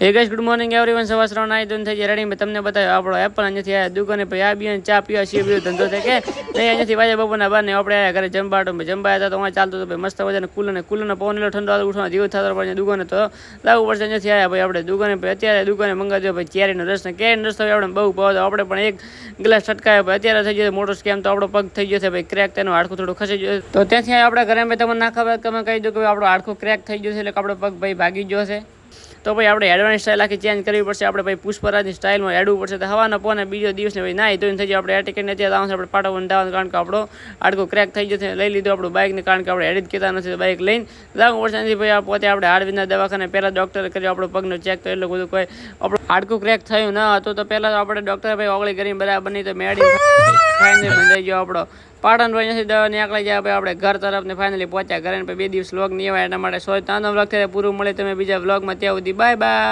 એ guys good morning everyone. સવાર સવાર નાઈ ધોઈને થઈ જાય રેડી. મેં તમને બતાવ્યો આપણો એપલ અહીંયાથી આવ્યા દુકાને પછી આ બી ચા પીવા છીએ બધો ધંધો છે કે નહીં. અહીંયાથી વાજે બપોરના બાર ને આપણે આવ્યા ઘરે જમવા હતા તો અહીંયા ચાલતું હતું મસ્ત મજાને કુલરનો પવન એટલો ઠંડો ઉઠવાનો જીવ થતો પણ દુકાને તો લાવવું પડશે. અહીંયાથી આવ્યા ભાઈ આપણે દુકાને અત્યારે દુકાને મંગાવી દો ભાઈ કેરીનો રસ ને કેરીનો રસ તો આપણે બહુ ભાવ આપણે પણ એક ગ્લાસ છટકાયો ભાઈ અત્યારે થઈ ગયો મોટો સ્કેમ તો આપણો પગ થઈ ગયો છે ભાઈ ક્રેક તેનું હાડકું થોડું ખસી ગયું તો ત્યાંથી આપણા ઘરે મેં તમને ના ખબર તમે કહી દો કે આપણો હાડકું ક્રેક થઈ ગયો છે એટલે આપણો પગ ભાઈ ભાગી ગયો છે. તો ભાઈ આપણે એડવાન્સ સ્ટાઇલ આખી ચેન્જ કરવી પડશે. આપણે ભાઈ પુષ્પરાજની સ્ટાઇલમાં એડવું પડશે તો હવાના પોને બીજો દિવસને ભાઈ નાઈ ધોઈને થઈ જાય આપણે એર ટિકિટને અત્યારે આવશે આપણે પાટો બંધાવવાનું કારણ કે આપણો હાડકો ક્રેક થઈ જશે. લઈ લીધું આપણું બાઇકને કારણ કે આપણે હેડી જ કહેતા નથી બાઇક લઈને લાવવું પડશે. નથી ભાઈ પોતે આપણે હાડવીના દવાખાને પહેલાં ડૉક્ટરે કર્યો આપણો પગનો ચેક તો એટલું બધું કોઈ આપણું હાડકું ક્રેક થયું ન હતું તો પહેલાં આપણે ડૉક્ટરે ભાઈ ઓગળી કરીને બરાબર નહીં તો મેડી ફાઇનલી બંધાઈ ગયો આપણો પાટણ ભાઈ નથી દવા નીકળી જાય ભાઈ આપણે ઘર તરફ ને ફાઇનલી પહોંચ્યા ઘરે 2 દિવસ વ્લોગ નહીં આવ્યા એના માટે 100 વ્લોગ થાય પૂરું મળે તમે બીજા વ્લોગમાં ત્યાં સુધી બાય બાય.